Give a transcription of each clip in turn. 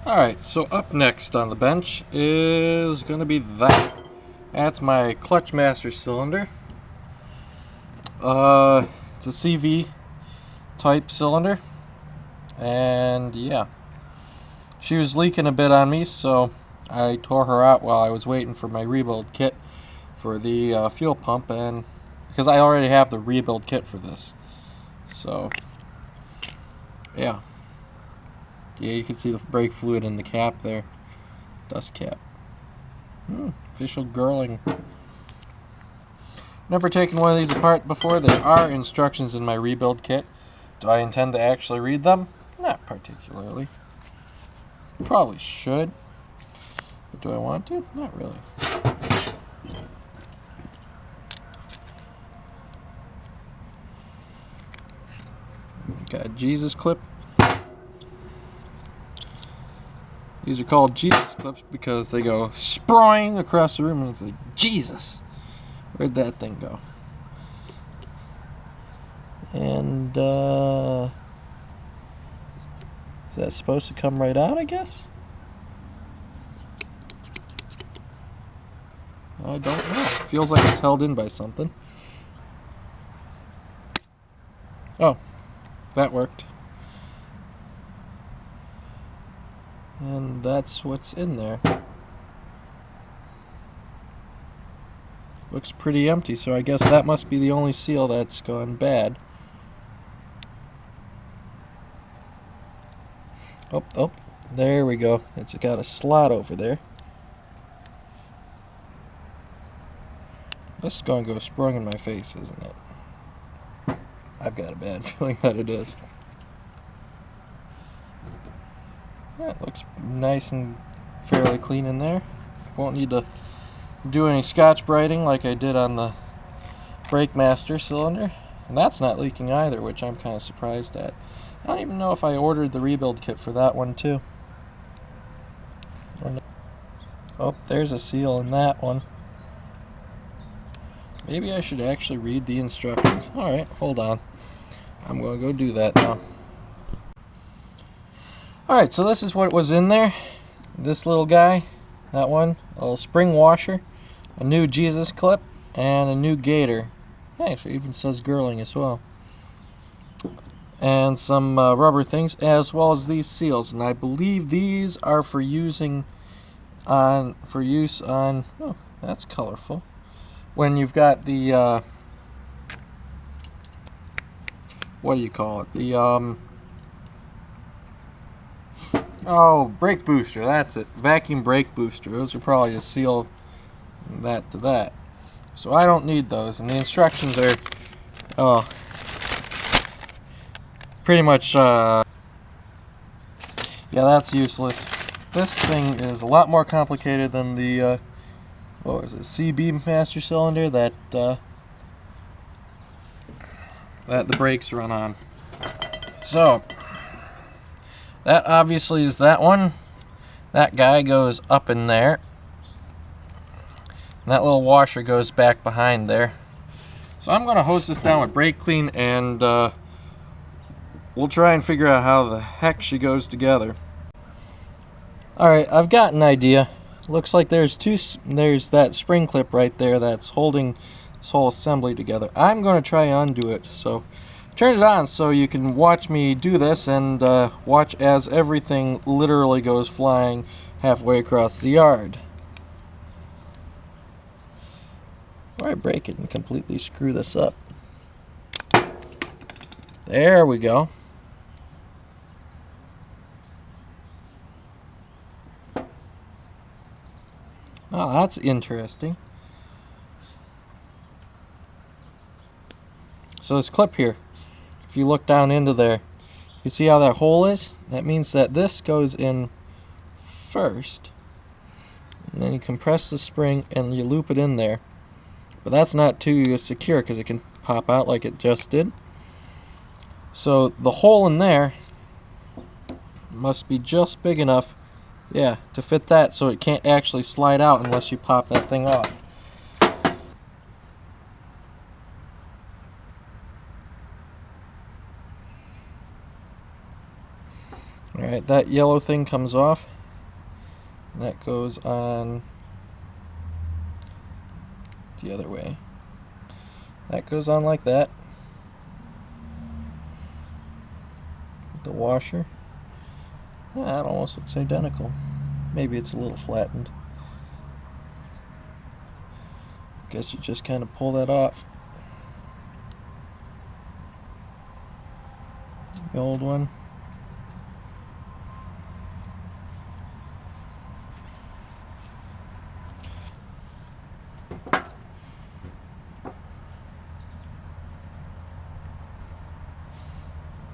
Alright, so up next on the bench is going to be that. That's my clutch master cylinder. It's a CV type cylinder. And yeah, she was leaking a bit on me, so I tore her out while I was waiting for my rebuild kit for the fuel pump, and because I already have the rebuild kit for this. So yeah. Yeah, you can see the brake fluid in the cap there. Dust cap. Official girling. Never taken one of these apart before. There are instructions in my rebuild kit. Do I intend to actually read them? Not particularly. Probably should. But do I want to? Not really. Got a Jesus clip. These are called Jesus clips because they go sprawling across the room and it's like, Jesus! Where'd that thing go? And, is that supposed to come right out, I guess? I don't know. It feels like it's held in by something. Oh, that worked. And that's what's in there. Looks pretty empty, so I guess that must be the only seal that's gone bad. Oh, there we go. It's got a slot over there. This is going to go sprung in my face, isn't it? I've got a bad feeling that it is. Yeah, it looks nice and fairly clean in there. Won't need to do any Scotch brighting like I did on the Brake Master cylinder. And that's not leaking either, which I'm kind of surprised at. I don't even know if I ordered the rebuild kit for that one too. Oh, there's a seal in that one. Maybe I should actually read the instructions. Alright, hold on. I'm going to go do that now. Alright, so this is what was in there. This little guy, that one, a little spring washer, a new Jesus clip, and a new gator. Actually, it even says girling as well. And some rubber things, as well as these seals. And I believe these are for use on, oh, that's colorful. When you've got the, what do you call it? The, oh, brake booster, that's it. Vacuum brake booster. Those are probably a seal that to that. So I don't need those. And the instructions are, oh, pretty much, yeah, that's useless. This thing is a lot more complicated than the, what was it, CB master cylinder that the brakes run on. So, that obviously is that one. That guy goes up in there. And that little washer goes back behind there. So I'm going to hose this down with brake clean, and we'll try and figure out how the heck she goes together. Alright, I've got an idea. Looks like there's that spring clip right there that's holding this whole assembly together. I'm going to try and undo it. So turn it on so you can watch me do this, and watch as everything literally goes flying halfway across the yard. Or I break it and completely screw this up. There we go. Oh, that's interesting. So this clip here, if you look down into there, you see how that hole is? That means that this goes in first. And then you compress the spring and you loop it in there. But that's not too secure because it can pop out like it just did. So the hole in there must be just big enough, yeah, to fit that, so it can't actually slide out unless you pop that thing off. Alright, Alright, that yellow thing comes off. That goes on the other way. That goes on like that. The washer. That almost looks identical. Maybe it's a little flattened. Guess you just kind of pull that off. The old one.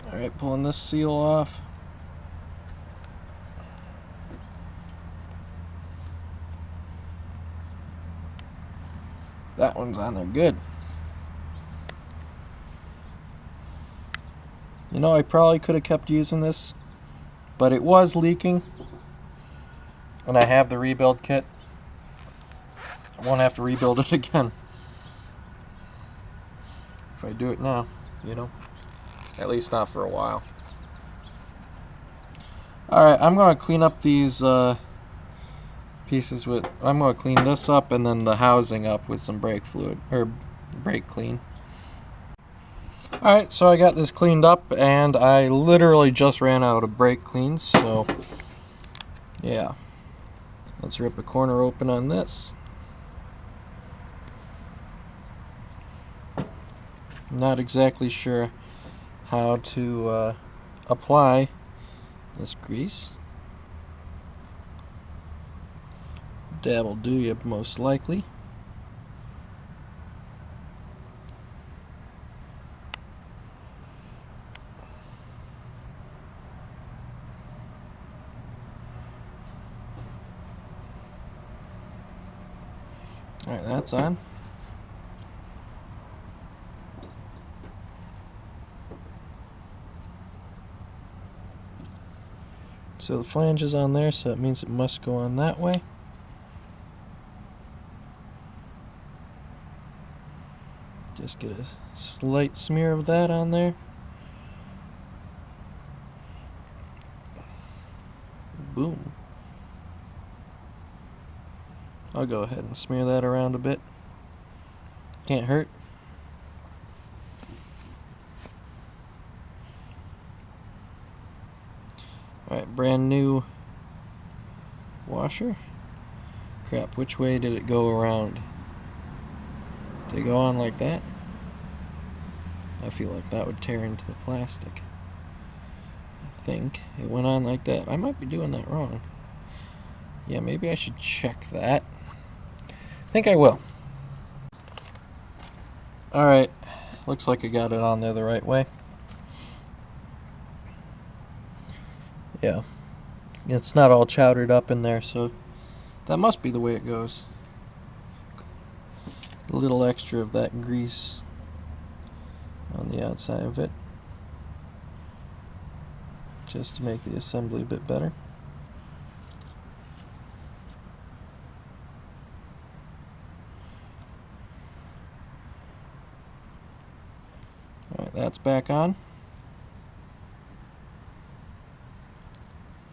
Alright, pulling this seal off. That one's on there good. You know, I probably could have kept using this, but it was leaking. And I have the rebuild kit. I won't have to rebuild it again if I do it now, you know. At least not for a while. Alright, I'm going to clean up these pieces with... I'm going to clean this up and then the housing up with some brake fluid, or brake clean. Alright, so I got this cleaned up and I literally just ran out of brake cleans, so yeah. Let's rip a corner open on this. Not exactly sure how to apply this grease. Dab will do you most likely. Alright, that's on. So the flange is on there, so that means it must go on that way. Just get a slight smear of that on there. Boom. I'll go ahead and smear that around a bit. Can't hurt. Alright, brand new washer. Crap, which way did it go around? Did it go on like that? I feel like that would tear into the plastic. I think it went on like that. I might be doing that wrong. Yeah, maybe I should check that. I think I will. Alright, looks like I got it on there the right way. Yeah, it's not all chowdered up in there, so that must be the way it goes. A little extra of that grease on the outside of it, just to make the assembly a bit better. Alright, that's back on.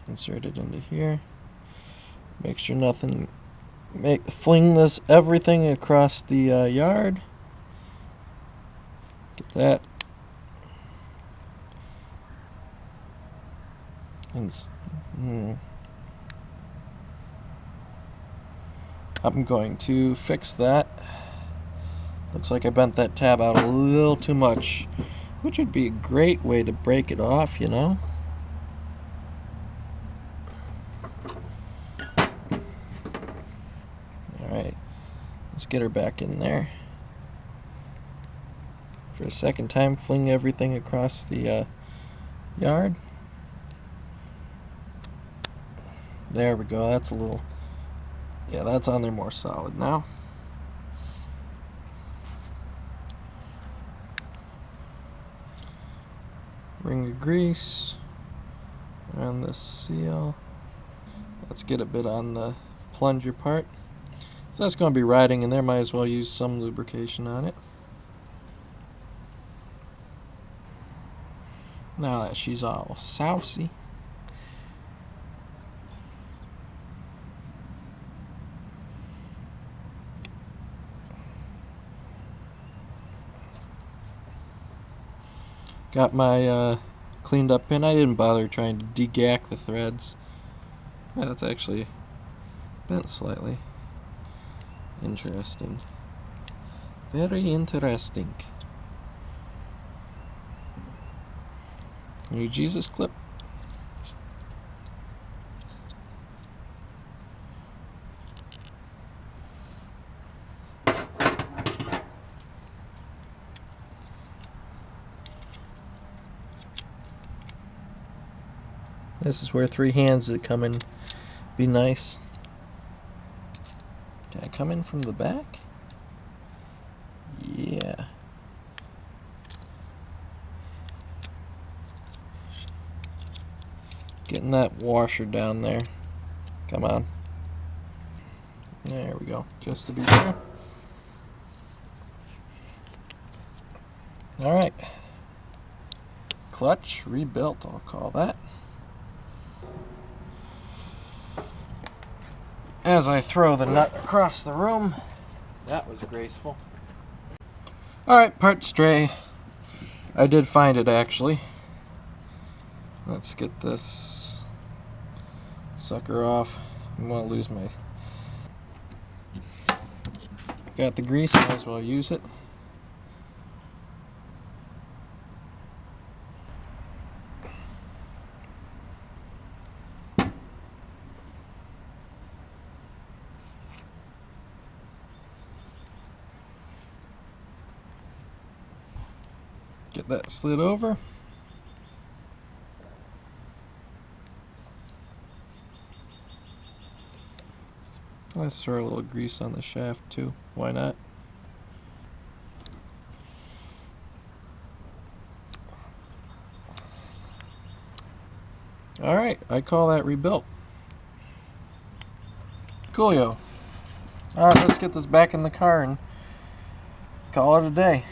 Insert it into here. Make sure nothing... fling this everything across the yard. Get that. And I'm going to fix that. Looks like I bent that tab out a little too much, which would be a great way to break it off, you know. Alright, let's get her back in there. For a second time, fling everything across the yard. There we go, that's a little... yeah, that's on there more solid now. Ring of grease around the seal. Let's get a bit on the plunger part. So that's going to be riding in there, might as well use some lubrication on it. Now that she's all sousy, Got my cleaned up pin. I didn't bother trying to degack the threads. Yeah, that's actually bent slightly. Interesting. Very interesting. New Jesus clip. This is where 3 hands that come in be nice. Can I come in from the back? Yeah. Getting that washer down there. Come on. There we go. Just to be sure. Alright. Clutch rebuilt, I'll call that. As I throw the nut across the room. That was graceful. Alright, part stray. I did find it actually. Let's get this sucker off. I'm gonna lose my... Got the grease, might as well use it. Get that slid over. Let's throw a little grease on the shaft too. Why not? Alright, I call that rebuilt. Coolio. Alright, let's get this back in the car and call it a day.